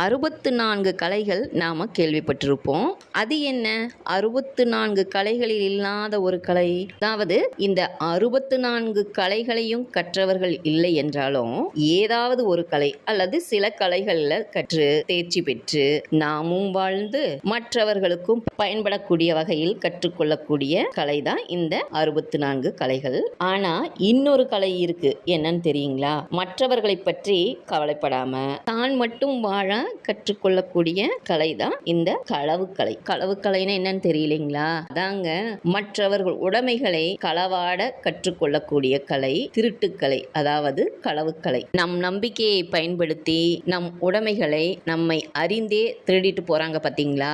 64 கலைகள் நாம் கேள்விப்பட்டிருப்போம். அது என்ன 64 கலைகளில் இல்லாத ஒரு கலை? அதாவது இந்த 64 கலைகளையும் கற்றவர்கள் இல்லை என்றாலும் ஏதாவது ஒரு கலை அல்லது சில கலைகளில் கற்று தேர்ச்சி பெற்று நாமும் வாழ்ந்து மற்றவர்களுக்கும் பயன்படக்கூடிய வகையில் கற்றுக்கொள்ளக்கூடிய கலை தான் இந்த 64 கலைகள். ஆனா இன்னொரு கலை இருக்கு, என்னன்னு தெரியுங்களா? மற்றவர்களை பற்றி கவலைப்படாம தான் மட்டும் வாழ கற்றுக்கொள்ளக்கூடிய கலை தான் இந்த களவுக்கலை. களவுக்கலைன்னா என்னன்னு தெரியலீங்களா? அதாங்க மற்றவர்கள் உடைமைகளை களவாட கற்றுக்கொள்ளக்கூடிய கலை திருட்டுக்கலை, அதாவது களவுக்கலை. நம் நம்பிக்கையை பயன்படுத்தி நம் உடைமைகளை நம்மை அறிந்தே திருடிட்டு போறாங்க பாத்தீங்களா?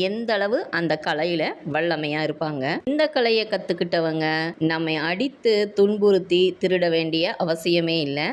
எந்த அளவு அந்த கலையில வல்லமையா இருப்பாங்க. இந்த கலையை கத்துக்கிட்டவங்க நம்மை அடித்து துன்புறுத்தி திருட வேண்டிய அவசியமே இல்லை.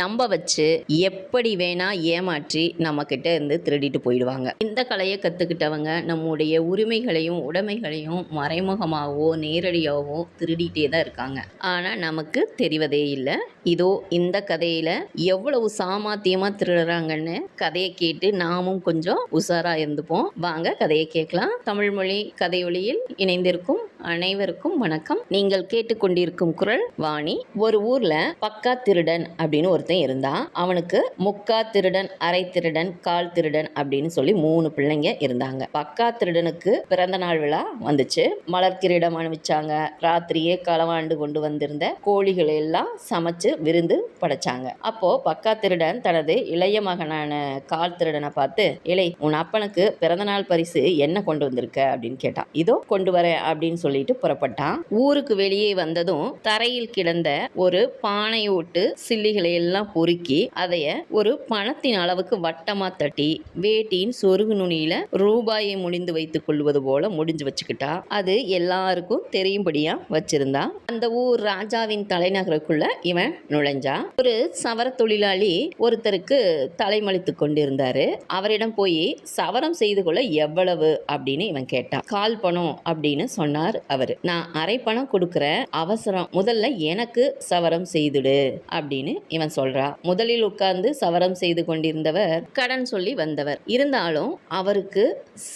நம்ப வச்சு எப்படி வேணா ஏமாற்றி நம்ம கிட்ட இருந்து திருடிட்டு போயிடுவாங்க. இந்த கலையை கத்துக்கிட்டவங்க நம்முடைய உரிமைகளையும் உடைமைகளையும் மறைமுகமாகவோ நேரடியாகவோ திருடிட்டே தான் இருக்காங்க. ஆனா நமக்கு தெரிவதே இல்லை. இதோ இந்த கதையில எவ்வளவு சாமர்த்தியமா திருடுறாங்கன்னு கதையை கேட்டு நாமும் கொஞ்சம் உஷாரா இருந்துப்போம். வாங்க கதையை கேட்கலாம். தமிழ் மொழி கதையொலியில் இணைந்திருக்கும் அனைவருக்கும் வணக்கம். நீங்கள் கேட்டுக்கொண்டிருக்கும் குரல் வாணி. ஒரு ஊர்ல பக்கா திருடன் அப்படின்னு ஒருத்தன் இருந்தான். அவனுக்கு முக்கா திருடன், அரை திருடன், கால் திருடன் அப்படின்னு சொல்லி 3 பிள்ளைங்க இருந்தாங்க. பக்கா திருடனுக்கு பிறந்த நாள் விழா வந்துச்சு. மலர் கிரீடம் அணிவிச்சாங்க. ராத்திரியே களவாண்டு கொண்டு வந்திருந்த கோழிகளை எல்லாம் சமைச்சு விருந்து படைச்சாங்க. அப்போ பக்கா திருடன் தனது இளைய மகனான கால் திருடனை பார்த்து, இலை உன் அப்பனுக்கு பிறந்த நாள் பரிசு என்ன கொண்டு வந்திருக்க அப்படின்னு கேட்டான். இதோ கொண்டு வரேன் அப்படின்னு சொல்லிட்டு புறப்பட்டான். ஊருக்கு வெளியே வந்ததும் தரையில் கிடந்த ஒரு பானையோட்டு சில்லிகளை எல்லாம் பொறுக்கி அதைய ஒரு பணத்தின் அளவுக்கு வட்டமா தட்டி வேட்டியின் சொருகு நுனியில ரூபாயை முடிந்து வைத்துக் கொள்வது போல முடிஞ்சு வச்சுக்கிட்டா. அது எல்லாருக்கும் தெரியும்படியா வச்சிருந்தா. அந்த ஊர் ராஜாவின் தலைநகருக்குள்ள இவன் நுழைஞ்சா. ஒரு சவர தொழிலாளி ஒருத்தருக்கு தலைமளித்து கொண்டிருந்தாரு. அவரிடம் போய் சவரம் செய்து கொள்ள எவ்வளவு அப்படின்னு இவன் கேட்டான். கால் பணம் அப்படின்னு சொன்னார் அவரு. நான் அரை பணம் கொடுக்கிறேன், அவசரம், முதல்ல எனக்கு சவரம் செய்துடு அப்படின்னு இவன் சொல்றா. முதலில் உட்கார்ந்து சவரம் செய்து கொண்டிருந்தவர் கடன் சொல்லி வந்தவர். இருந்தாலும் அவருக்கு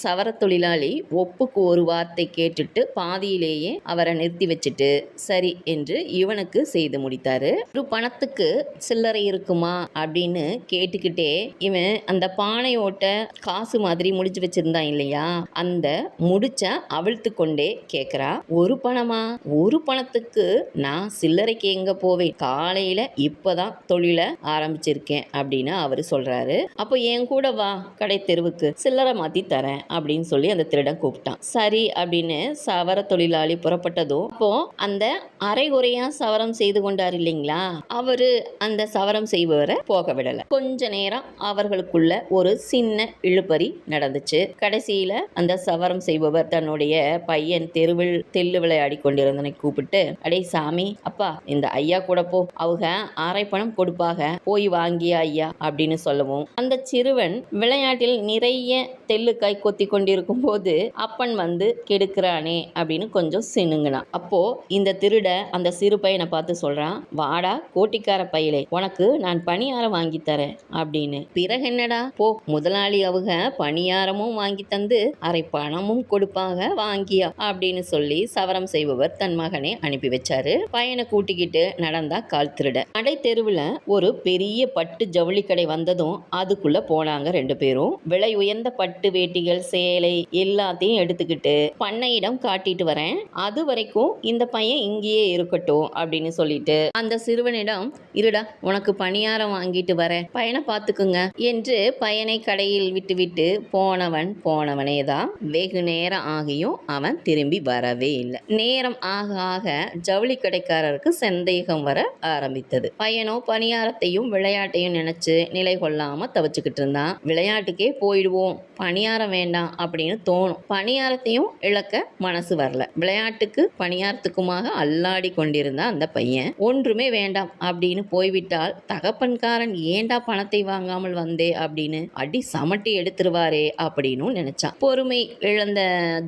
சவர தொழிலாளி ஒப்புக்கு ஒரு வார்த்தை கேட்டுட்டு பாதியிலேயே அவரை நிறுத்தி வச்சுட்டு சரி என்று இவனுக்கு செய்து முடித்தாரு. ஒரு பணத்துக்கு சில்லறை இருக்குமா அப்படின்னு கேட்டுக்கிட்டே இவன் அந்த பானையோட்ட காசு மாதிரி முடிச்சு வச்சிருந்தான் இல்லையா, அந்த முடிச்ச அவிழ்த்து கொண்டே கேக்குறா. ஒரு பணமா? ஒரு பணத்துக்கு நான் சில்லறைக்கு எங்க போவேன், காலையில இப்பதான் தொழில ஆரம்பிச்சிருக்கேன் அப்படின்னு அவரு சொல்றாரு. அப்போ என் கூட வா, கடை தெருவுக்கு சில்லறை மாத்தி தரேன் அப்படின்னு சொல்லி அந்த திருடன் கூப்பிட்டான். சரி அப்படின்னு சவர தொழிலாளி புறப்பட்டதும் அப்போ அந்த அரை குறையா சவரம் செய்து கொண்டார் இல்லைங்களா, அவரு அந்த சவரம் செய்பவரை போக விடல. கொஞ்ச நேரம் அவர்களுக்குள்ள ஒரு சின்ன இழுபறி நடந்துச்சு. கடைசியில அந்த சவரம் செய்பவர் தன்னுடைய பையன் தெருவில் தெல்லு விளையாடி கொண்டிருந்தனை கூப்பிட்டு, அடே சாமி, அப்பா இந்த ஐயா கூட போ, அவங்க அரை பணம் கொடுப்பாக, போய் வாங்கிய ஐயா அப்படின்னு சொல்லவும் அந்த சிறுவன் விளையாட்டில் நிறைய தெல்லுக்காய் கொத்தி கொண்டிருக்கும் போது அப்பன் வந்து கெடுக்கிறானே அப்படின்னு கொஞ்சம் சினுங்கினான். அப்போ இந்த திருட அந்த சிறு பையனை பார்த்து சொல்றான், வாடா கோட்டிக்கார பையலே, உனக்கு நான் பணியாரம் வாங்கி தரேன் அப்படின்னு. பிறகு என்னடா போ, முதலாளி அவங்க பணியாரமும் வாங்கி தந்து அரை பணமும் கொடுப்பாங்க, வாங்கியா அப்படின்னு சொல்லி சவரம் செய்பவர் தன் மகனை அனுப்பி வச்சாரு. பையனை கூட்டிக்கிட்டு நடந்தா கால் திருட. கடை தெருவுல ஒரு பெரிய பட்டு ஜவுளி கடை வந்ததும் அதுக்குள்ள போனாங்க 2 பேரும். விலை உயர்ந்த பட்டு வேட்டிகள், சேலை எல்லாத்தையும் எடுத்துக்கிட்டு பண்ணையிடம் காட்டிட்டு வரேன், அது வரைக்கும் இந்த பையன் இங்கேயே இருக்கட்டும் அப்படின்னு சொல்லிட்டு அந்த சிறுவனிடம், இருடா உனக்கு பணியாரம் வாங்கிட்டு வரேன், பையனை பார்த்துக்குங்க என்று பையனை கடையில் விட்டு போனவனே தான். வெகு நேரம் ஆகியும் அவன் திரும்பி வரவே இல்லை. நேரம் ஆக ஆக ஜவுளி கடைக்காரருக்கு சந்தேகம் வர ஆரம்பித்தது. பையனோ பணியாரத்தையும் விளையாட்டையும் நினைச்சு நிலை கொள்ளாம தவிச்சுக்கிட்டு இருந்தான். விளையாட்டுக்கே போயிடுவோம், பணியாரம் வேண்டாம் அப்படின்னு தோணும். பணியாரத்தையும் இழக்க மனசு வரல. விளையாட்டுக்கு பணியாரத்துக்குமாக அல்லாடி கொண்டிருந்தான் அந்த பையன். ஒன்றுமே வேண்டாம் அப்படின்னு போய்விட்டால் தகப்பன்காரன் ஏண்டா பணத்தை வாங்காமல் வந்தே அப்படின்னு அடி சமட்டி எடுத்துருவாரே அப்படின்னு நினைச்சான். பொறுமை இழந்த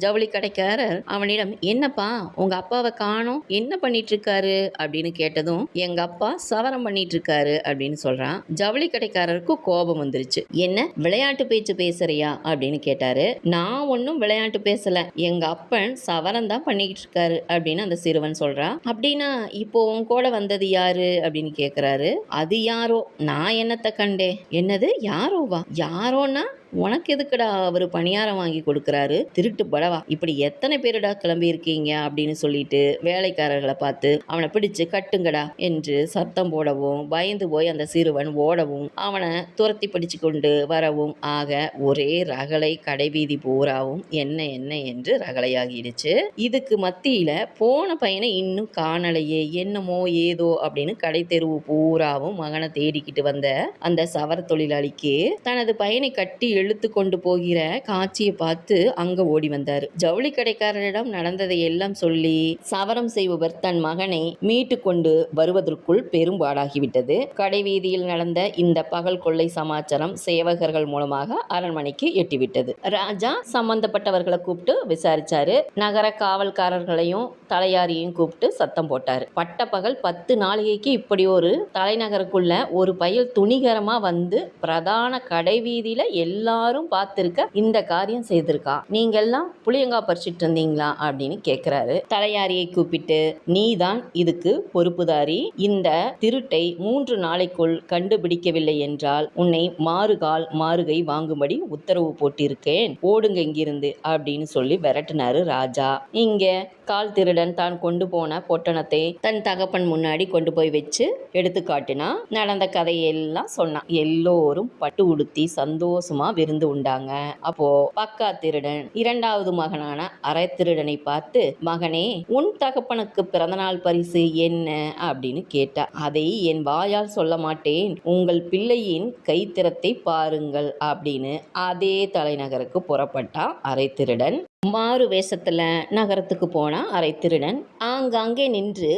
ஜவுளி கடைக்காரர் அவனிடம், என்னப்பா உங்க அப்பாவை காணோம், என்ன பண்ணிட்டு இருக்காரு அப்படின்னு கேட்டதும், எங்க அப்பா சவரம் பண்ணிட்டு இருக்காரு அப்படின்னு சொல்றான். ஜவுளி கடைக்காரருக்கு கோபம் வந்து வந்துருச்சு. என்ன விளையாட்டு பேச்சு பேசுறியா அப்படின்னு கேட்டாரு. நான் ஒன்னும் விளையாட்டு பேசல, எங்க அப்பன் சவரம் தான் பண்ணிக்கிட்டு இருக்காரு அப்படின்னு அந்த சிறுவன் சொல்றான். அப்படின்னா இப்போ உன் கூட வந்தது யாரு அப்படின்னு கேக்குறாரு. அது யாரோ, நான் என்னத்த கண்டேன். என்னது யாரோவா? யாரோன்னா உனக்கு எதுக்குடா அவரு பணியாரம் வாங்கி கொடுக்குறாரு, திருட்டு படவா, இப்படி எத்தனை பேருடா கிளம்பி இருக்கீங்க அப்படின்னு சொல்லிட்டு வேலைக்காரர்களை பார்த்து அவனை பிடிச்சு கட்டுங்கடா என்று சத்தம் போடவும், பயந்து போய் அந்த சிறுவன் ஓடவும், அவனை துரத்தி பிடிச்சு கொண்டு வரவும் ஆக ஒரே ரகளை கடைவீதி பூராவும் என்ன என்ன என்று ரகளையாகிடுச்சு. இதுக்கு மத்தியில போன பையனை இன்னும் காணலையே, என்னமோ ஏதோ அப்படின்னு கடை தெருவு பூராவும் மகனை தேடிக்கிட்டு வந்த அந்த சவர தொழிலாளிக்கு தனது பையனை கட்டி இழுத்து கொண்டு போகிற காட்சியை பார்த்து அங்க ஓடி வந்தாரு. ஜவுளி கடைக்காரரிடம் நடந்ததை எல்லாம் சொல்லி சவரம் செய்பவர் தன் மகனை மீட்டு கொண்டு வருவதற்குள் பெரும்பாடாகிவிட்டது. கடை வீதியில் நடந்த இந்த பகல் கொள்ளை சமாச்சாரம் சேவகர்கள் மூலமாக அரண்மனைக்கு எட்டிவிட்டது. ராஜா சம்பந்தப்பட்டவர்களை கூப்பிட்டு விசாரிச்சாரு. நகர காவல்காரர்களையும் தலையாரியையும் கூப்பிட்டு சத்தம் போட்டாரு. பட்ட பகல் 10 நாளிகைக்கு இப்படி ஒரு தலைநகருக்குள்ள ஒரு பயல் துணிகரமா வந்து பிரதான கடை வீதியில எல்லாரும் பார்த்திருக்க இந்த காரியம் செய்திருக்கா. நீங்க எல்லாம் புளியங்கா பறிச்சிட்டு இருந்தீங்களா அப்படின்னு கேக்குறாரு. தலையாரியை கூப்பிட்டு, நீதான் இதுக்கு பொறுப்புதாரி. இந்த திருட்டை 3 நாளைக்குள் கண்டுபிடிக்கவில்லை என்றால் உன்னை மாறுகால் மாறுகை வாங்கும்படி உத்தரவு போட்டிருக்கேன், ஓடுங்க இங்கிருந்து அப்படின்னு சொல்லி விரட்டினாரு ராஜா. இங்க கால் திருடன் தான் கொண்டு போன பொட்டணத்தை தன் தகப்பன் முன்னாடி கொண்டு போய் வச்சு எடுத்து காட்டினா. நடந்த கதையெல்லாம் சொன்னான். எல்லோரும் பட்டு உடுத்தி சந்தோஷமா விருந்து உண்டாங்க. அப்போ பக்கா திருடன் 2வது மகனான அரை திருடனை பார்த்து, மகனே, உன் தகப்பனுக்கு பிறந்தநாள் பரிசு என்ன அப்படின்னு கேட்டா. அதை என் வாயால் சொல்ல மாட்டேன், உங்கள் பிள்ளையின் கைத்திறத்தை பாருங்கள் அப்படின்னு அதே தலைநகருக்கு புறப்பட்டான் அரை திருடன். மாறு வேஷத்துல நகரத்துக்கு போனா அரை திருடன். ஆங்காங்கே நின்று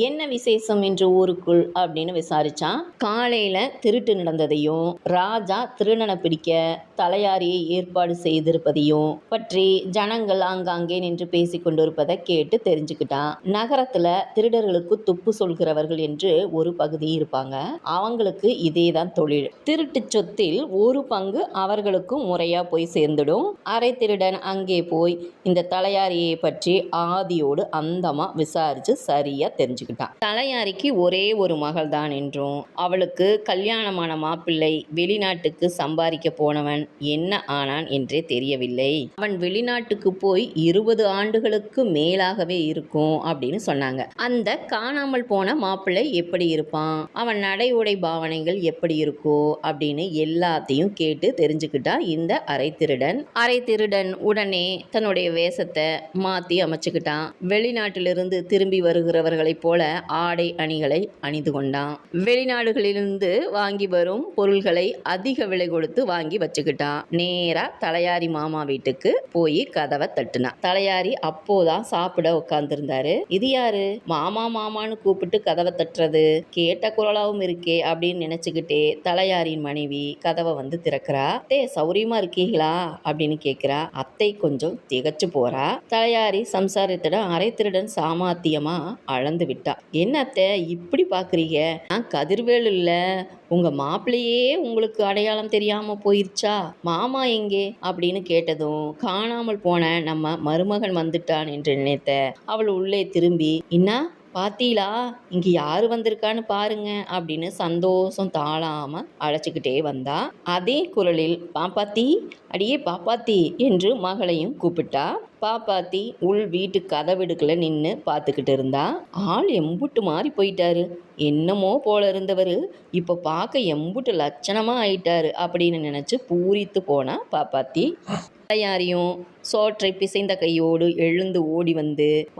என்ன விசேஷம் என்று ஊருக்குள் அப்படின்னு விசாரிச்சான். காலையில திருட்டு நடந்ததையும் ராஜா திருடனை பிடிக்க தலையாரியை ஏற்பாடு செய்திருப்பதையும் பற்றி ஜனங்கள் ஆங்காங்கே நின்று பேசி கொண்டிருப்பதை கேட்டு தெரிஞ்சுக்கிட்டான். நகரத்துல திருடர்களுக்கு துப்பு சொல்கிறவர்கள் என்று ஒரு பகுதி இருப்பாங்க. அவங்களுக்கு இதேதான் தொழில். திருட்டு சொத்தில் ஒரு பங்கு அவர்களுக்கும் முறையா போய் சேர்ந்துடும். அரை திருடன் அங்கே போய் இந்த தலையாரியை பற்றி ஆதியோடு அந்தமா விசாரிச்சு சரியா தெரிஞ்சுக்கிட்டான். தலையாரிக்கு ஒரே ஒரு மகள் தான் என்றும் அவளுக்கு கல்யாணமான மாப்பிள்ளை வெளிநாட்டுக்கு சம்பாதிக்க போனவன் என்ன ஆனான் என்றே தெரியவில்லை. அவன் வெளிநாட்டுக்கு போய் 20 ஆண்டுகளுக்கு மேலாகவே இருக்கும் அப்படின்னு சொன்னாங்க. அந்த காணாமல் போன மாப்பிள்ளை எப்படி இருப்பான், அவன் நடை உடை பாவனைகள் எப்படி இருக்கோ அப்படின்னு எல்லாத்தையும் கேட்டு தெரிஞ்சுக்கிட்டான் இந்த அரை திருடன். அரை திருடன் உடனே தன்னுடைய வேஷத்தை மாத்தி அமைச்சுக்கிட்டான். வெளிநாட்டிலிருந்து திரும்பி வருகிறவர்களைப் போல ஆடை அணிகளை அணிந்து கொண்டான். வெளிநாடுகளிலிருந்து வாங்கி வரும் பொருள்களை அதிக விலை கொடுத்து வாங்கி வச்சுக்கிட்டான். நேரா தலையாரி மாமா வீட்டுக்கு போய் கதவை தட்டுனான். தலையாரி அப்போதான் சாப்பிட உட்கார்ந்துருந்தாரு. இது யாரு, மாமா மாமான்னு கூப்பிட்டு கதவை தட்டுறது, கேட்ட குரலாவும் இருக்கே அப்படின்னு நினைச்சுக்கிட்டே தலையாரின் மனைவி கதவை வந்து திறக்கிறா. சௌரியமா இருக்கீங்களா அப்படின்னு கேட்கிறா. அத்தை கொஞ்சம் திகச்சு போறா. தலையாரி சம்சாரத்திடம் அரை திருடன் சாமாத்தியமா அளந்து விட்டா. என்னத்த இப்படி பாக்குறீங்க, நான் கதிர்வேல் இல்ல, உங்க மாப்பிள்ளையே உங்களுக்கு அடையாளம் தெரியாம போயிருச்சா, மாமா எங்கே அப்படின்னு கேட்டதும் காணாமல் போன நம்ம மருமகன் வந்துட்டான் என்று நினைத்த அவள் உள்ளே திரும்பி, இன்னா பாத்தீங்களா, இங்க யாரு வந்திருக்கான்னு பாருங்க அப்படின்னு சந்தோஷம் தாழாம அழைச்சிக்கிட்டே வந்தா. அதே குரலில் பாப்பாத்தி, அடியே பாப்பாத்தி என்று மகளையும் கூப்பிட்டா. பாப்பாத்தி உள் வீட்டு கதவிடுக்குள்ள நின்று பார்த்துக்கிட்டு இருந்தா. ஆள் எம்புட்டு மாறி போயிட்டாரு, என்னமோ போல இருந்தவர் இப்போ பார்க்க எம்புட்டு லட்சணமா ஆயிட்டாரு அப்படின்னு நினைச்சு பூரித்து போனா பாப்பாத்தி. தலையாரியும் சோற்றை பிசைந்த கையோடு எழுந்து ஓடி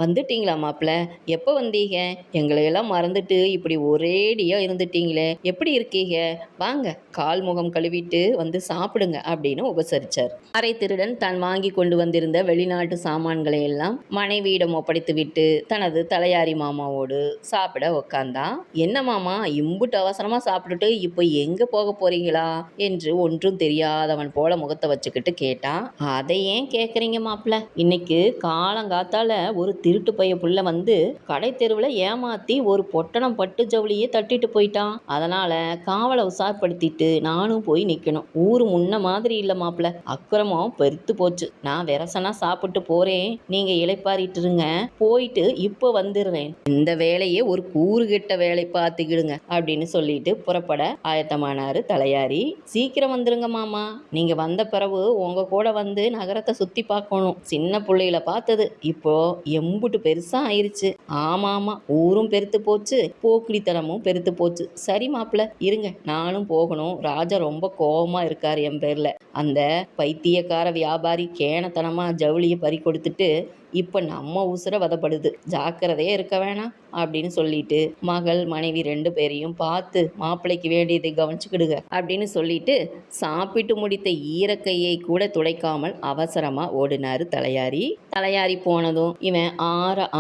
வந்துட்டீங்களா மாப்பிள்ள, எப்போ வந்தீங்க, எங்களையெல்லாம் மறந்துட்டு இப்படி ஒரேடியா இருந்துட்டீங்களே, எப்படி இருக்கீங்க, வாங்க கால் முகம் கழுவிட்டு வந்து சாப்பிடுங்க அப்படின்னு உபசரிச்சார். அரை திருடன் தான் வாங்கி கொண்டு வந்திருந்த வெளிநாட்டு சாமான்களை எல்லாம் மனைவியிடம் ஒப்படைத்து விட்டு தனது தலையாரி மாமாவோடு சாப்பிட உக்காந்தான். என்ன மாமா இம்புட்டு அவசரமா சாப்பிட்டுட்டு இப்போ எங்க போக போறீங்களா என்று ஒன்றும் தெரியாதவன் போல முகத்தை வச்சுக்கிட்டு கேட்டான். அதை ஏன் கேட்க, கேட்குறீங்க மாப்பிள்ள? இன்னைக்கு காலங்காத்தால ஒரு திருட்டு பைய புள்ள வந்து கடை தெருவில் ஏமாத்தி ஒரு பொட்டணம் பட்டு ஜவுளியே தட்டிட்டு போயிட்டான். அதனால காவலை உசார்படுத்திட்டு நானும் போய் நிக்கணும். ஊரு முன்ன மாதிரி இல்ல மாப்பிள்ள, அக்கிரமம் பெருத்து போச்சு. நான் விரசனா சாப்பிட்டு போறேன், நீங்க இளைப்பாரிட்டு இருங்க, போயிட்டு இப்போ வந்துடுறேன். இந்த வேலையே ஒரு கூறு கெட்ட வேலை பார்த்துக்கிடுங்க அப்படின்னு சொல்லிட்டு புறப்பட ஆயத்தமானாரு தலையாரி. சீக்கிரம் வந்துருங்க மாமா, நீங்க வந்த பிறகு உங்க கூட வந்து நகரத்தை சுத்தி பார்க்கணும். சின்ன பிள்ளையில பார்த்தது இப்போ எம்புட்டு பெருசா ஆயிருச்சு. ஆமா ஆமா, ஊரும் பெருத்து போச்சு, போக்குடித்தனமும் பெருத்து போச்சு. சரி மாப்பிள்ள, இருங்க நானும் போகணும். ராஜா ரொம்ப கோபமா இருக்காரு என் பேர்ல. அந்த பைத்தியக்கார வியாபாரி கேணத்தனமா ஜவுளியை பறி கொடுத்துட்டு இப்போ நம்ம உசுர வதப்படுது. ஜாக்கிரதையே இருக்க வேணாம் அப்படின்னு சொல்லிட்டு மகள் மனைவி 2 பேரையும் பார்த்து மாப்பிள்ளைக்கு வேண்டியதை கவனிச்சுக்கிடுங்க அப்படின்னு சொல்லிட்டு சாப்பிட்டு முடித்த ஈரக்கையை கூட துடைக்காமல் அவசரமா ஓடினாரு தலையாரி. தலையாரி போனதும் இவன்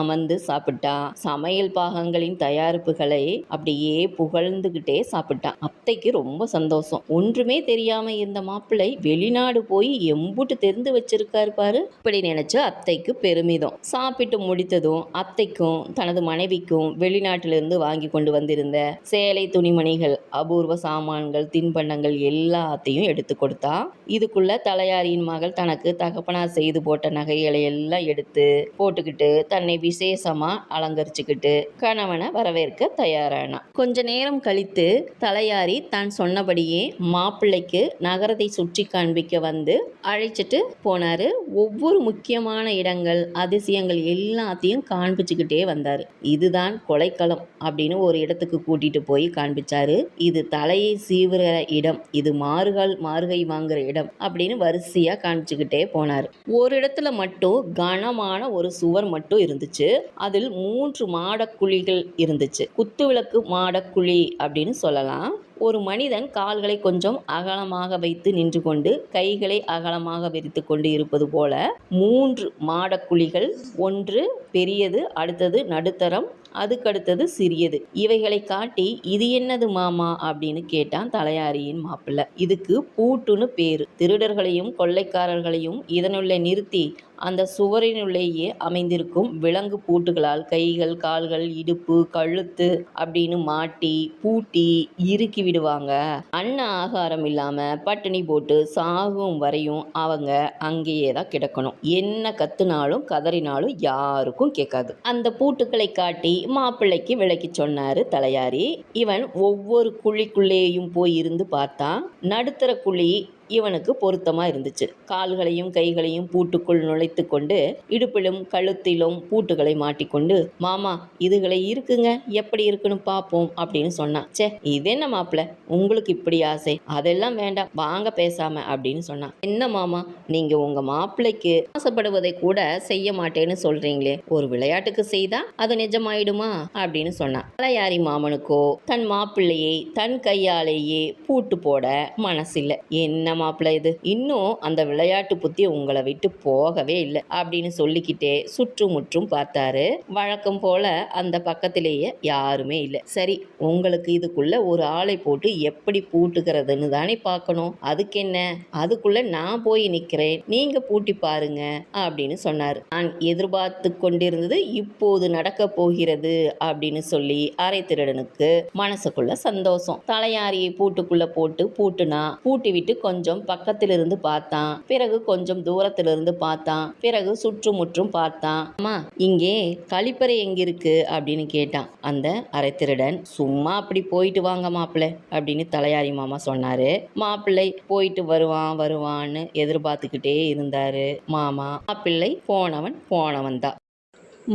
அமர்ந்து சாப்பிட்டான். சமையல் பாகங்களின் தயாரிப்புகளை அப்படியே புகழ்ந்துகிட்டே சாப்பிட்டான். அத்தைக்கு ரொம்ப சந்தோஷம். ஒன்றுமே தெரியாம இருந்த மாப்பிள்ளை வெளிநாடு போய் எம்புட்டு தெரிந்து வச்சிருக்காரு பாரு. இப்படி நினைச்சு அத்தைக்கு பெருமிதம். சாப்பிட்டு முடித்ததும் அத்தைக்கும் தனது மனைவிக்கும் வெளிநாட்டிலிருந்து வாங்கி கொண்டு வந்திருந்த சேலை, துணிமணிகள், அபூர்வ சாமான்கள், தின்பண்டங்கள் எல்லாத்தையும் எடுத்து கொடுத்தா. இதுக்குள்ள தலையாரியின் மகள் தனக்கு தகப்பனார் செய்து போட்ட நகைகளை எல்லாம் எடுத்து போட்டுக்கிட்டு தன்னை விசேஷமா அலங்கரிச்சுக்கிட்டு கணவனை வரவேற்க தயாரானா. கொஞ்ச நேரம் கழித்து தலையாரி தான் சொன்னபடியே மாப்பிள்ளைக்கு நகரத்தை சுற்றி காண்பிக்க வந்து அழைச்சிட்டு போனாரு. ஒவ்வொரு முக்கியமான இடங்கள், அதிசயங்கள் எல்லாத்தையும் காண்பிச்சுக்கிட்டே வந்தாரு. இதுதான் கொலைக்களம் அப்படின்னு ஒரு இடத்துக்கு கூட்டிட்டு போய் காண்பிச்சாரு. இது தலையை சீவுற இடம், இது மாறுகை வாங்குற இடம் அப்படின்னு வரிசையா காண்பிச்சுக்கிட்டே போனாரு. ஒரு இடத்துல மட்டும் கனமான ஒரு சுவர் மட்டும் இருந்துச்சு. அதில் 3 மாடக்குழிகள் இருந்துச்சு. குத்துவிளக்கு மாடக்குழி அப்படின்னு சொல்லலாம். ஒரு மனிதன் கால்களை கொஞ்சம் அகலமாக வைத்து நின்று கொண்டு கைகளை அகலமாக விரித்து கொண்டு இருப்பது போல 3 மாடக்குழிகள். ஒன்று பெரியது, அடுத்தது நடுத்தரம், அதுக்கடுத்தது சிறியது. இவைகளை காட்டி இது என்னது மாமா அப்படின்னு கேட்டான் தலையாரியின் மாப்பிள்ளை. இதுக்கு பூட்டுன்னு பேரு. திருடர்களையும் கொள்ளைக்காரர்களையும் இதனுள்ளே நிறுத்தி அந்த சுவரினுள்ளேயே அமைந்திருக்கும் விலங்கு பூட்டுகளால் கைகள், கால்கள், இடுப்பு, கழுத்து அப்படின்னு மாட்டி பூட்டி இறுக்கி விடுவாங்க. அன்ன ஆகாரம் இல்லாம பட்டினி போட்டு சாகும் வரையும் அவங்க அங்கேயே தான் கிடக்கணும். என்ன கத்துனாலும் கதறினாலும் யாருக்கும் கேட்காது. அந்த பூட்டுக்களை காட்டி மாப்பிள்ளைக்கு விளக்கி சொன்னாரு தலையாரி. இவன் ஒவ்வொரு குழிக்குள்ளேயும் போய் இருந்து பார்த்தான். நடுத்தர குழி இவனுக்கு பொருத்தமா இருந்துச்சு. கால்களையும் கைகளையும் பூட்டுக்குள் நுழைத்து கொண்டு இடுப்பிலும் கழுத்திலும் பூட்டுகளை மாட்டிக்கொண்டு, மாமா இதுகளை இருக்குங்க, எப்படி இருக்குன்னு பார்ப்போம் அப்படின்னு சொன்னான். சே, இது என்ன மாப்பிள்ள, உங்களுக்கு இப்படி ஆசை? அதெல்லாம் வேண்டாம், வாங்க பேசாம அப்படின்னு சொன்னான். என்ன மாமா, நீங்க உங்க மாப்பிள்ளைக்கு ஆசைப்படுவதை கூட செய்ய மாட்டேன்னு சொல்றீங்களே, ஒரு விளையாட்டுக்கு செய்தா அது நிஜமாயிடுமா அப்படின்னு சொன்னான். தலையாரி மாமனுக்கோ தன் மாப்பிள்ளையை தன் கையாலேயே பூட்டு போட மனசில்லை. என்ன மாப்பிள்ளை இது, இன்னும் அந்த விளையாட்டு புத்தி உங்களை விட்டு போகவே இல்லை அப்படின்னு சொல்லிக்கிட்டே சுற்றுமுற்றும் பார்த்தாரு. வழக்கம் போல அந்த பக்கத்திலேயே யாருமே இல்லை. சரி, உங்களுக்கு இதுக்குள்ள ஒரு ஆளை போட்டு எப்படி பூட்டுகிறதுன்னு தானே பார்க்கணும். அதுக்கு என்ன, அதுக்குள்ள நான் போய் நிக்கிறேன், நீங்க பூட்டி பாருங்க அப்படின்னு சொன்னாரு. நான் எதிர்பார்த்து கொண்டிருந்தது இப்போது நடக்க போகிறது அப்படின்னு சொல்லி அரை திருடனுக்கு மனசுக்குள்ள சந்தோஷம். தலையாரியை பூட்டுக்குள்ள போட்டு பூட்டுனா. பூட்டி விட்டு கொஞ்சம் பக்கத்திலிருந்து பார்த்தான். பிறகு கொஞ்சம் தூரத்திலிருந்து பார்த்தான். பிறகு சுற்றுமுற்றும் பார்த்தான். அம்மா, இங்கே கழிப்பறை எங்க இருக்கு அப்படின்னு கேட்டான் அந்த அரை திருடன். சும்மா அப்படி போயிட்டு வாங்க மாப்பிள்ளை அப்படின்னு தலையாரி மாமா சொன்னாரு. மாப்பிள்ளை போயிட்டு வருவான்னு எதிர்பார்த்துக்கிட்டே இருந்தாரு மாமா. மாப்பிள்ளை போனவன் தான்.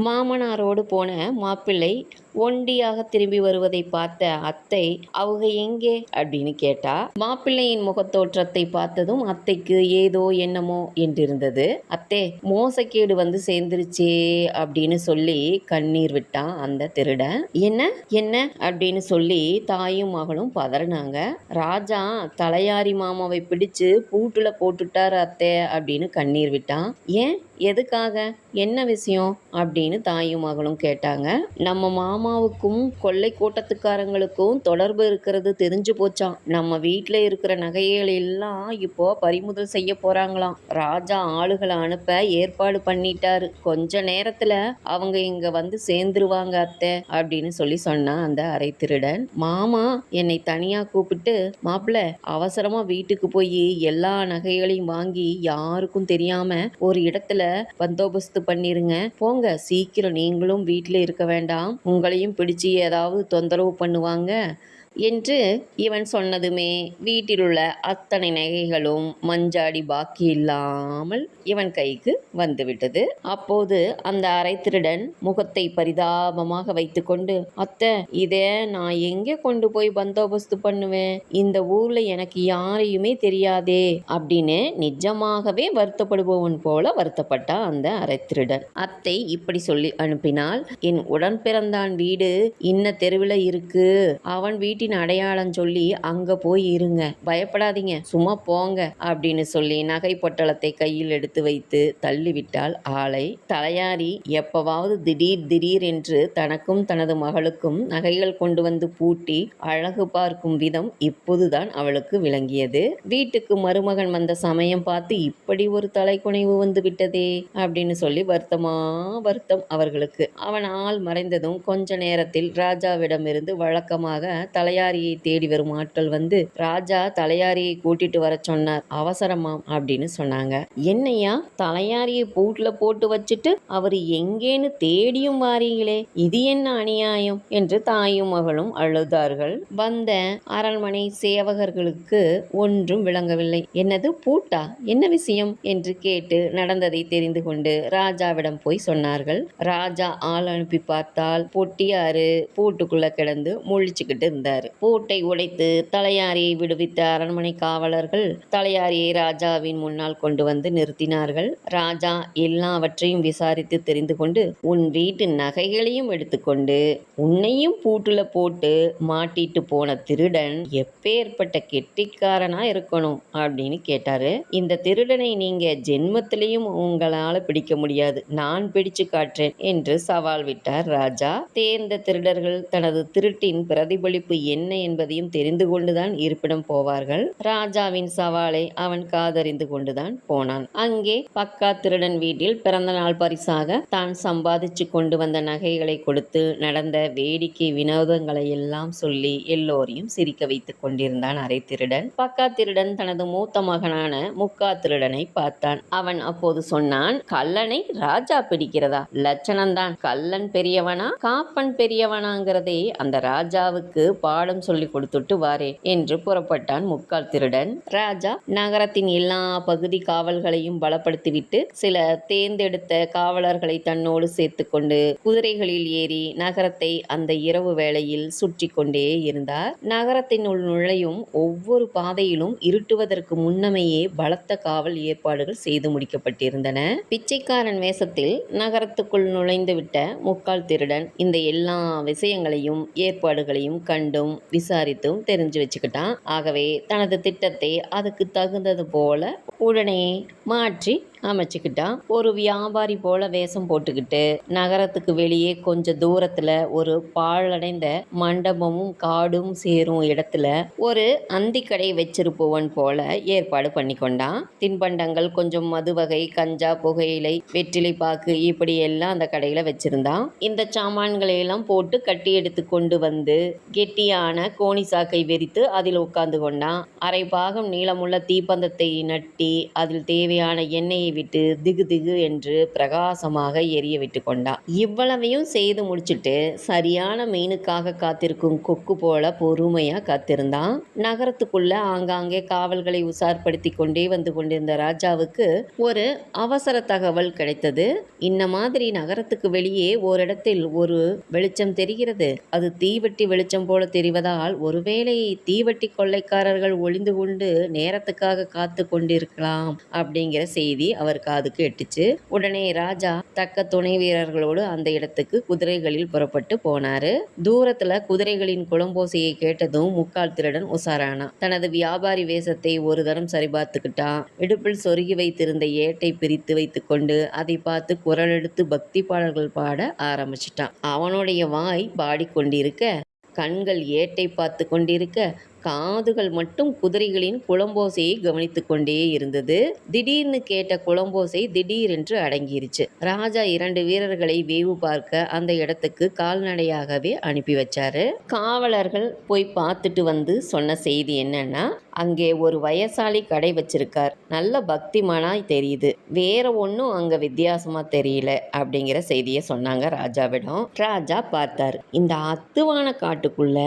மாமனாரோடு போன மாப்பிள்ளை ஒண்டியாக திரும்பி வருவதை பார்த்த அத்தை, அவங்க எங்கே அப்படின்னு கேட்டா. மாப்பிள்ளையின் முகத்தோற்றத்தை பார்த்ததும் அத்தைக்கு ஏதோ என்னமோ என்றிருந்தது. அத்தை, மோசக்கேடு வந்து சேர்ந்துருச்சே அப்படின்னு சொல்லி கண்ணீர் விட்டான் அந்த திருடன். என்ன அப்படின்னு சொல்லி தாயும் மகளும் பதறினாங்க. ராஜா தலையாரி மாமாவை பிடிச்சு பூட்டுல போட்டுட்டாரு அத்தை அப்படின்னு கண்ணீர் விட்டான். ஏன், எதுக்காக, என்ன விஷயம் அப்படின்னு தாயும் மகளும் கேட்டாங்க. நம்ம மாமா மாமாவுக்கும் கொள்ளை கூட்டத்துக்காரங்களுக்கும் தொடர்பு இருக்கிறது தெரிஞ்சு போச்சாம். நம்ம வீட்டில் இருக்கிற நகைகள் எல்லாம் இப்போ பறிமுதல் செய்ய போறாங்களாம். ராஜா ஆளுகளை அனுப்ப ஏற்பாடு பண்ணிட்டாரு. கொஞ்ச நேரத்துல அவங்க இங்க வந்து சேர்ந்துருவாங்க அத்தை அப்படின்னு சொன்னான் அந்த அரை திருடன். மாமா என்னை தனியா கூப்பிட்டு, மாப்பிள்ள அவசரமா வீட்டுக்கு போய் எல்லா நகைகளையும் வாங்கி யாருக்கும் தெரியாம ஒரு இடத்துல பந்தோபஸ்து பண்ணிருங்க. போங்க, சீக்கிரம் நீங்களும் வீட்டில் இருக்க வேண்டாம். உங்களையும் பிடிச்சி ஏதாவது தொந்தரவு பண்ணுவாங்க என்று இவன் சொன்னதுமே வீட்டிலுள்ள அத்தனை நகைகளும் மஞ்சாடி பாக்கி இல்லாமல் இவன் கைக்கு வந்துவிட்டது. அப்போது அந்த அரை திருடன் முகத்தை பரிதாபமாக வைத்துக்கொண்டு, அத்தை இதை நான் எங்கே கொண்டு போய் பந்தோபஸ்து பண்ணுவேன்? இந்த ஊர்ல எனக்கு யாரையுமே தெரியாதே அப்படின்னு நிஜமாகவே வருத்தப்படுபவன் போல வருத்தப்பட்டான் அந்த அரை திருடன். அத்தை இப்படி சொல்லி அனுப்பினால், என் உடன் பிறந்தான் வீடு இன்ன தெருவில் இருக்கு, அவன் வீட்டின் அடையாளம் சொல்லி அங்க போய் இருங்க, பயப்படாதீங்க, சும்மா போங்க அப்படின்னு சொல்லி நகை பொட்டலத்தை கையில் எடுத்து வைத்து தள்ளிவிட்டாள் ஆளை. தலையாரி எப்பவாவது திடீர் என்று தனக்கும் தனது மகளுக்கும் நகைகள் கொண்டு வந்து பூட்டி அழகு பார்க்கும் விதம் இப்போதுதான் அவளுக்கு விளங்கியது. வீட்டுக்கு மருமகன் வந்த சமயம் பார்த்து இப்படி ஒரு தலைக்குனைவு வந்து விட்டதே அப்படின்னு சொல்லி வருத்தம் அவர்களுக்கு. அவன் ஆள் மறைந்ததும் கொஞ்ச நேரத்தில் ராஜாவிடமிருந்து வழக்கமாக தலையாரியை தேடி வரும் ஆட்கள் வந்து, ராஜா தலையாரியை கூட்டிட்டு வர சொன்னார், அவசரமாம் அப்படின்னு சொன்னாங்க. என்னையா தலையாரியை பூட்ல போட்டு வச்சுட்டு அவர் எங்கேன்னு தேடியும் வாரீங்களே, இது என்ன அநியாயம் என்று தாயும் மகளும் அழுதார்கள். வந்த அரண்மனை சேவகர்களுக்கு ஒன்றும் விளங்கவில்லை. என்னது பூட்டா, என்ன விஷயம் என்று கேட்டு நடந்ததை தெரிந்து கொண்டு ராஜாவிடம் போய் சொன்னார்கள். ராஜா ஆள் அனுப்பி பார்த்தால் பொட்டியாரு பூட்டுக்குள்ள கிடந்து முழிச்சுக்கிட்டு இருந்தாரு. பூட்டை உடைத்து தலையாரியை விடுவித்த அரண்மனை காவலர்கள் தலையாரியை ராஜாவின் முன்னால் கொண்டு வந்து நிறுத்தினார்கள். ராஜா எல்லாவற்றையும் விசாரித்து தெரிந்து கொண்டு, உன் வீட்டு நகைகளையும் எடுத்துக்கொண்டு உன்னையும் பூட்டுல போட்டு மாட்டிட்டு போன திருடன் எப்பேற்பட்ட கெட்டிக்காரனா இருக்கணும் அப்படின்னு கேட்டாரு. இந்த திருடனை நீங்க ஜென்மத்திலையும் உங்களால பிடிக்க முடியாது, நான் பிடிச்சு காட்டுறேன் என்று சவால் விட்டார் ராஜா. தேர்ந்த திருடர்கள் தனது திருட்டின் பிரதிபலிப்பு என்ன என்பதையும் தெரிந்து கொண்டுதான் இருப்பிடம் போவார்கள். ராஜாவின் சவாலை அவன் காதறிந்து கொண்டுதான் போனான். அங்கே பக்கா திருடன் வீட்டில் பிறந்த நாள் பரிசாக தான் சம்பாதிச்சு கொண்டு வந்த நகைகளை கொடுத்து நடந்த வேடிக்கை வினோதங்களை எல்லாம் சொல்லி எல்லோரையும் சிரிக்க வைத்துக் கொண்டிருந்தான் அரை திருடன். பக்கா திருடன் தனது மூத்த மகனான முக்கா திருடனை பார்த்தான். அவன் அப்போது சொன்னான், கள்ளனை ராஜா பிடிக்கிறதா? லட்சணம்தான். கள்ளன் பெரியவனா காப்பன் பெரியவனாங்கிறதே அந்த ராஜாவுக்கு பாடம் சொல்லி கொடுத்துட்டு வாரே என்று புறப்பட்டான் முக்கால் திருடன். ராஜா நகரத்தின் எல்லா பகுதி காவல்களையும் பலப்படுத்திவிட்டு சில தேர்ந்தெடுத்த காவலர்களை தன்னோடு சேர்த்து கொண்டு குதிரைகளில் ஏறி நகரத்தை அந்த இரவு வேளையில் சுற்றி கொண்டே இருந்தார். நகரத்தினுள் நுழையும் ஒவ்வொரு பாதையிலும் இருட்டுவதற்கு முன்னமையே பலத்த காவல் ஏற்பாடுகள் செய்து முடிக்கப்பட்டிருந்தன. பிச்சைக்காரன் வேஷத்தில் நகரத்துக்குள் நுழைந்துவிட்ட முக்கால் திருடன் இந்த எல்லா விஷயங்களையும் ஏற்பாடுகளையும் கண்டும் விசாரித்தும் தெரிஞ்சு வச்சுக்கிட்டான். ஆகவே தனது திட்டத்தை அதுக்கு தகுந்தது போல உடனே மாற்றி அமைச்சுக்கிட்டான். ஒரு வியாபாரி போல வேஷம் போட்டுக்கிட்டு நகரத்துக்கு வெளியே கொஞ்ச தூரத்துல ஒரு பாழடைந்த மண்டபமும் காடும் சேரும் இடத்துல ஒரு அந்திக்கடை வச்சிருப்பவன் போல ஏற்பாடு பண்ணி கொண்டான். தின்பண்டங்கள், கொஞ்சம் மது வகை, கஞ்சா, புகையிலை, வெற்றிலை பாக்கு இப்படி எல்லாம் அந்த கடையில வச்சிருந்தான். இந்த சாமான்களை எல்லாம் போட்டு கட்டி எடுத்து கொண்டு வந்து கெட்டியான கோணி சாக்கை வெறித்து அதில் உட்கார்ந்து கொண்டான். அரை பாகம் நீளமுள்ள தீப்பந்தத்தை நட்டி அதில் தேவையான எண்ணெயை விட்டு திகு திகு என்று பிரகாசமாக எரிய விட்டு கொண்டான். இவ்வளவையும் செய்து முடிச்சுட்டு சரியான மீனுக்காக காத்திருக்கும் கொக்கு போல பொறுமையா காத்திருந்தான். நகரத்துக்குள்ள ஆங்காங்கே காவல்களை உசார்படுத்தி கொண்டே வந்து கொண்டிருந்த ராஜாவுக்கு ஒரு அவசர தகவல் கிடைத்தது. இந்த மாதிரி நகரத்துக்கு வெளியே ஓரிடத்தில் ஒரு வெளிச்சம் தெரிகிறது. அது தீவட்டி வெளிச்சம் போல தெரிவதால் ஒருவேளை தீவட்டி கொள்ளைக்காரர்கள் ஒளிந்து கொண்டு நேரத்துக்காக காத்து கொண்டிருக்கலாம் அப்படிங்கிற செய்தி அவர் காதுக்கு எட்டுச்சு. உடனே ராஜா தக்க துணை வீரர்களோடு அந்த இடத்துக்கு குதிரைகளில் புறப்பட்டு போனாரு. தூரத்துல குதிரைகளின் குளம்போசையை கேட்டதும் முக்கால் திருடன் உசாரானான். தனது வியாபாரி வேஷத்தை ஒரு தரம் சரிபார்த்துக்கிட்டான். இடுப்பில் சொருகி வைத்திருந்த ஏட்டை பிரித்து வைத்துக்கொண்டு அதை பார்த்து குரல் எடுத்து பக்தி பாடல்கள் பாட ஆரம்பிச்சிட்டான். அவனுடைய வாய் பாடிக்கொண்டிருக்க, கண்கள் ஏட்டை பார்த்து கொண்டிருக்க, காதுகள் மட்டும் குதிரைகளின் குளம்போசையை கவனித்து கொண்டே இருந்தது. திடீர்னு கேட்ட குளம்போசை திடீரென்று அடங்கிருச்சு. ராஜா 2 வீரர்களை வேவு பார்க்க அந்த இடத்துக்கு கால்நடையாகவே அனுப்பி வச்சாரு. காவலர்கள் போய் பார்த்துட்டு வந்து சொன்ன செய்தி என்னன்னா, அங்கே ஒரு வயசாளி கடை வச்சிருக்கார், நல்ல பக்திமானாய் தெரியுது, வேற ஒன்றும் அங்க வித்தியாசமா தெரியல அப்படிங்கிற செய்தியை சொன்னாங்க ராஜாவிடம். ராஜா பார்த்தார், இந்த அத்துவான காட்டுக்குள்ள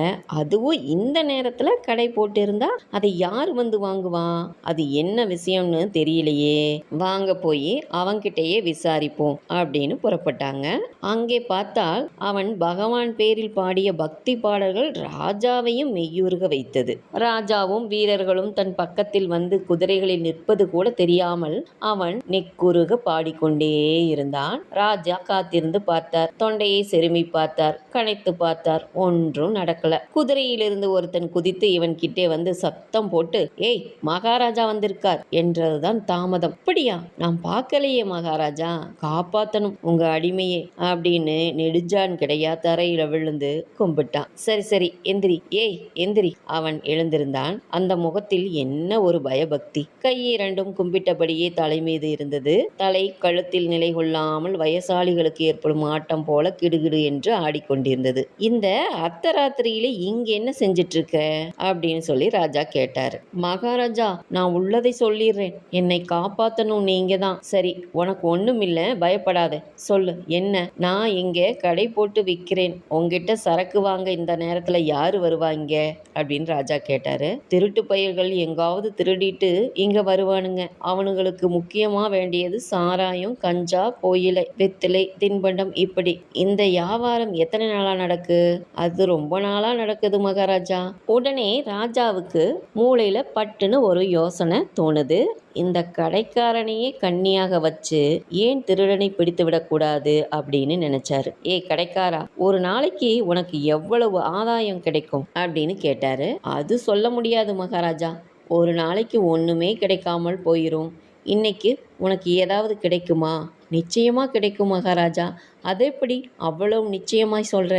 அதுவும் இந்த நேரத்துல கடை போட்டு இருந்தா அதை யார் வந்து வாங்குவான்? அது என்ன விஷயம்னு தெரியலையே, வாங்க போய் அவன்கிட்டயே விசாரிப்போம் அப்படின்னு புறப்பட்டாங்க. அங்கே பார்த்தால் அவன் பகவான் பேரில் பாடிய பக்தி பாடல்கள் ராஜாவையும் மெய்யுருக வைத்தது. ராஜாவும் வீரர்களும் தன் பக்கத்தில் வந்து குதிரைகளில் நிற்பது கூட தெரியாமல் அவன் நெக்குருக பாடிக்கொண்டே இருந்தான். ராஜா காத்திருந்து பார்த்தார், தொண்டையை செருமி பார்த்தார், கனைத்து பார்த்தார், ஒன்றும் நடக்கல. குதிரையிலிருந்து ஒருத்தன் குதித்து இவன் கிட்டே வந்து சத்தம் போட்டு, ஏய் மகாராஜா வந்திருக்கார் என்றதுதான் தாமதம். அப்படியா? நான் பார்க்கலையே மகாராஜா, காப்பாத்தணும் உங்க அடிமையே அப்படின்னு நெடுஞ்சான் கிடையா தரையில விழுந்து கும்பிட்டான். சரி சரி எந்திரி, ஏய் எந்திரி. அவன் எழுந்திருந்தான். அந்த முகத்தில் என்ன ஒரு பயபக்தி. கை இரண்டும் கும்பிட்டபடியே தலை மீது இருந்தது. தலை கழுத்தில் நிலை கொள்ளாமல் வயசாளிகளுக்கு ஏற்படும் ஆட்டம் போல கிடுகிடு என்று ஆடிக்கொண்டிருந்தது. இந்த அர்த்தராத்திரியிலே இங்க என்ன செஞ்சிட்டு இருக்க அப்படின்னு சொல்லி ராஜா கேட்டாரு. மகாராஜா, நான் உள்ளதை சொல்லிடுறேன், என்னை காப்பாத்தணும் நீங்க தான். சரி, உனக்கு ஒண்ணும் இல்ல, பயப்படாத, சொல்லு என்ன. நான் இங்க கடை போட்டு விற்கிறேன், உங்ககிட்ட சரக்கு வாங்க இந்த நேரத்துல யாரு வருவாங்க அப்படின்னு ராஜா கேட்டாரு. திருட்டு பயிர்கள் எங்காவது திருடிட்டு இங்க வருவானுங்க, அவனுங்களுக்கு முக்கியமா வேண்டியது சாராயம், கஞ்சா, புயலை, வெத்திலை, தின்பண்டம். இப்படி இந்த வியாபாரம் எத்தனை நாளா நடக்கு? அது ரொம்ப நாளா நடக்குது மகாராஜா. உடனே ராஜாவுக்கு மூளையில பட்டுன்னு ஒரு யோசனை தோணுது. இந்த கடைக்காரனையே கண்ணியாக வச்சு ஏன் திருடனை பிடித்து விடக்கூடாது அப்படின்னு நினைச்சாரு. கடைக்காரா, ஒரு நாளைக்கு உனக்கு எவ்வளவு ஆதாயம் கிடைக்கும் அப்படின்னு கேட்டாரு. அது சொல்ல முடியாது மகாராஜா, ஒரு நாளைக்கு ஒண்ணுமே கிடைக்காமல் போயிரும். இன்னைக்கு உனக்கு ஏதாவது கிடைக்குமா? நிச்சயமா கிடைக்கும் மகாராஜா. அதெப்படி அவ்வளவு நிச்சயமாய் சொல்ற?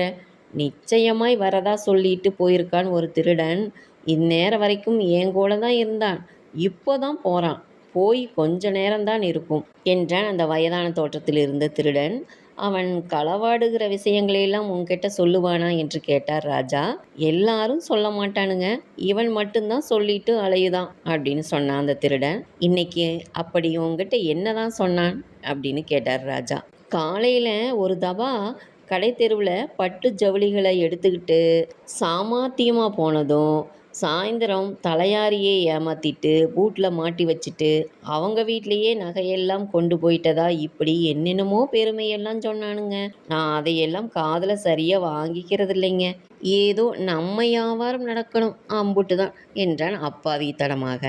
நிச்சயமாய் வரதா சொல்லிட்டு போயிருக்கான் ஒரு திருடன். இந்நேரம் வரைக்கும் என் கூட தான் இருந்தான், இப்போதான் போறான், போய் கொஞ்ச நேரம்தான் இருக்கும் என்றான் அந்த வயதான தோற்றத்தில் இருந்த திருடன். அவன் களவாடுகிற விஷயங்களையெல்லாம் உன்கிட்ட சொல்லுவானா என்று கேட்டார் ராஜா. எல்லாரும் சொல்ல மாட்டானுங்க, இவன் மட்டும்தான் சொல்லிட்டு அலையுதான் அப்படின்னு சொன்னான் அந்த திருடன். இன்னைக்கு அப்படி உங்ககிட்ட என்னதான் சொன்னான் அப்படின்னு கேட்டார் ராஜா. காலையில ஒரு தபா கடை தெருவில் பட்டு ஜவுளிகளை எடுத்துக்கிட்டு சாமர்த்தியமாக போனதும், சாயந்தரம் தலையாரியே ஏமாத்திட்டு பூட்டில் மாட்டி வச்சுட்டு அவங்க வீட்லேயே நகையெல்லாம் கொண்டு போயிட்டதா இப்படி என்னென்னமோ பெருமையெல்லாம் சொன்னானுங்க. நான் அதையெல்லாம் காதில் சரியாக வாங்கிக்கிறது இல்லைங்க. ஏதோ நம்ம வியாபாரம் நடக்கணும், அம்புட்டு தான் என்றான் அப்பாவித்தனமாக.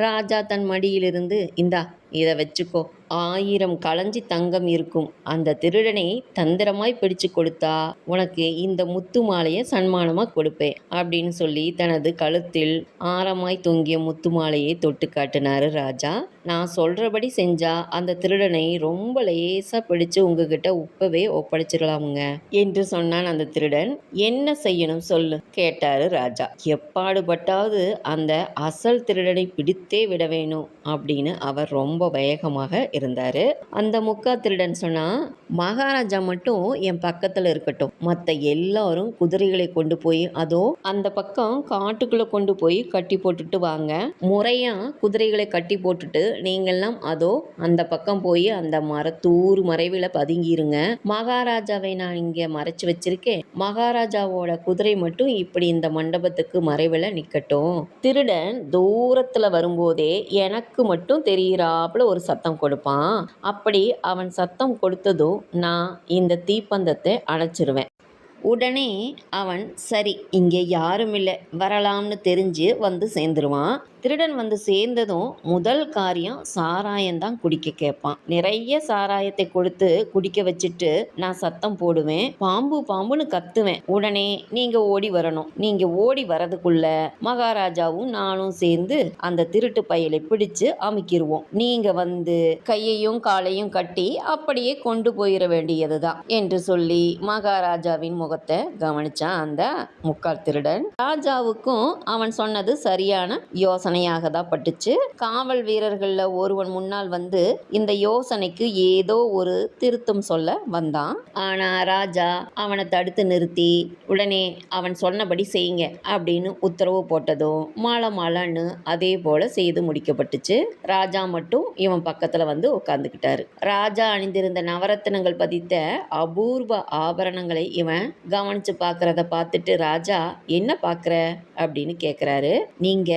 ராஜா தன் மடியிலிருந்து, இந்தா இதை வச்சுக்கோ, 1000 களஞ்சி தங்கம் இருக்கும். அந்த திருடனை தந்திரமாய் பிடிச்சு கொடுத்தா உனக்கு இந்த முத்து மாலையை சன்மானமாக கொடுப்பேன் அப்படின்னு சொல்லி தனது கழுத்தில் ஆரமாய் தொங்கிய முத்து மாலையை தொட்டு காட்டினாரு ராஜா. நான் சொல்றபடி செஞ்சா அந்த திருடனை ரொம்ப லேசா பிடிச்சு உங்ககிட்ட உப்பவே ஒப்படைச்சிடலாமுங்க என்று சொன்னான் அந்த திருடன். என்ன செய்யணும் சொல்லு கேட்டாரு ராஜா. எப்பாடுபட்டாவது அந்த அசல் திருடனை பிடித்தே விட வேணும் அப்படின்னு அவர் ரொம்ப வேகமாக இருந்தாரு. அந்த முக்கா திருடன் சொன்னா, மகாராஜா மட்டும் என் பக்கத்துல இருக்கட்டும், மற்ற எல்லாரும் குதிரைகளை கொண்டு போய் அதோ அந்த பக்கம் காட்டுக்குள்ள கொண்டு போய் கட்டி போட்டுட்டு வாங்க. முறையா குதிரைகளை கட்டி போட்டுட்டு நீங்கெல்லாம் அதோ அந்த பக்கம் போய் அந்த மரத்தூர் மறைவில் பதுங்கிருங்க. மகாராஜாவை நான் இங்க மறைச்சு வச்சிருக்கேன், மகாராஜாவோட குதிரை மட்டும் இப்படி இந்த மண்டபத்துக்கு மறைவில் நிக்கட்டும். திருடன் தூரத்துல வரும்போதே எனக்கு மட்டும் தெரிகிறாப்புல ஒரு சத்தம் கொடுப்பான். அப்படி அவன் சத்தம் கொடுத்ததும் நான் இந்த தீப்பந்தத்தை அணைச்சிருவேன். உடனே அவன் சரி இங்கே யாரும் இல்லை வரலாம்னு தெரிஞ்சு வந்து சேர்ந்துருவான். திருடன் வந்து சேர்ந்ததும் முதல் காரியம் சாராயம் தான் குடிக்க கேட்பான். நிறைய சாராயத்தை கொடுத்து குடிக்க வச்சுட்டு நான் சத்தம் போடுவேன், பாம்பு பாம்புன்னு கத்துவேன். உடனே நீங்க ஓடி வரணும். நீங்க ஓடி வரதுக்குள்ள மகாராஜாவும் நானும் சேர்ந்து அந்த திருட்டு பயலை பிடிச்சு அமுக்கிடுவோம். நீங்க வந்து கையையும் காலையும் கட்டி அப்படியே கொண்டு போயிட வேண்டியதுதான் என்று சொல்லி மகாராஜாவின் முகத்தை கவனிச்சான் அந்த முக்கால் திருடன். ராஜாவுக்கும் அவன் சொன்னது சரியான யோசனையாக தான் பட்டுச்சு. காவல் வீரர்கள்ல ஒருவன் முன்னால் வந்து இந்த யோசனைக்கு ஏதோ ஒரு திருத்தம் சொல்ல வந்தான். ஆனா ராஜா அவனை தடுத்து நிறுத்தி உடனே அவன் சொன்னபடி செய்யுங்க அப்படின்னு உத்தரவு போட்டதும் மாளன்னு அதே போல செய்து முடிக்கப்பட்டுச்சு. ராஜா மட்டும் இவன் பக்கத்துல வந்து உட்கார்ந்துக்கிட்டாரு. ராஜா அணிந்திருந்த நவரத்தினங்கள் பதித்த அபூர்வ ஆபரணங்களை இவன் கவனிச்சு பார்க்கறத பார்த்துட்டு ராஜா என்ன பார்க்குற அப்படின்னு கேட்குறாரு. நீங்க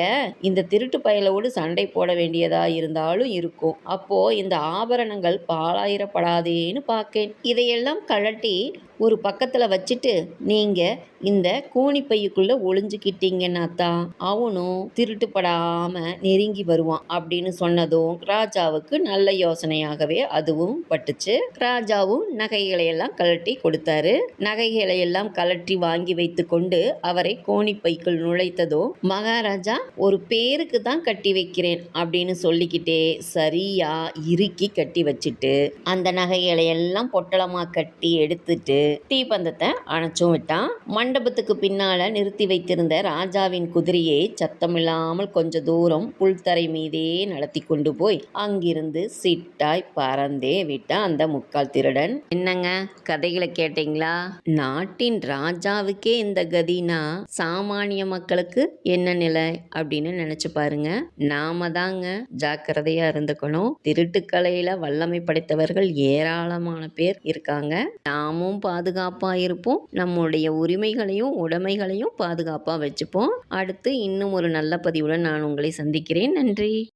இந்த திருட்டு பயலோடு சண்டை போட வேண்டியதா இருந்தாலும் இருக்கும். அப்போ இந்த ஆபரணங்கள் பாழாயிரப்படாதேன்னு பார்க்கேன். இதையெல்லாம் கழட்டி ஒரு பக்கத்துல வச்சுட்டு நீங்க இந்த கோணிப்பையுக்குள்ள ஒளிஞ்சுக்கிட்டீங்கன்னா தான் அவனும் திருட்டுப்படாம நெருங்கி வருவான் அப்படின்னு சொன்னதும் ராஜாவுக்கு நல்ல யோசனையாகவே அதுவும் பட்டுச்சு. ராஜாவும் நகைகளை எல்லாம் கழட்டி கொடுத்தாரு. நகைகளை எல்லாம் கழட்டி வாங்கி வைத்து கொண்டு அவரை கோணிப்பைக்குள் நுழைத்ததும் மகாராஜா ஒரு பேருக்கு தான் கட்டி வைக்கிறேன் அப்படின்னு சொல்லிக்கிட்டே சரியா இறுக்கி கட்டி வச்சுட்டு அந்த நகைகளை எல்லாம் பொட்டலமா கட்டி எடுத்துட்டு தீப்பந்தத்தை அணைச்சும் விட்டான். மண்டபத்துக்கு பின்னால நிறுத்தி வைத்திருந்த ராஜாவின் குதிரையை சத்தமில்லாமல் கொஞ்ச தூரம் புல்தரை மீதே நடத்தி கொண்டு போய் அங்கிருந்து சிட்டாய் பறந்தே விட்டான் அந்த முக்கால் திருடன். என்னங்க கதைகளை கேட்டீங்களா? நாட்டின் ராஜாவுக்கே இந்த கதினா சாமானிய மக்களுக்கு என்ன நிலை அப்படின்னு நினைச்சு பாருங்க. நாம தாங்க ஜாக்கிரதையா இருந்துக்கணும். திருட்டுக்கலையில வல்லமை படைத்தவர்கள் ஏராளமான பேர் இருக்காங்க. நாமும் பாதுகாப்பா இருப்போம். நம்முடைய உரிமைகளையும் உடைமைகளையும் பாதுகாப்பா வச்சுப்போம். அடுத்து இன்னும் ஒரு நல்ல பதிவுடன் நான் உங்களை சந்திக்கிறேன். நன்றி.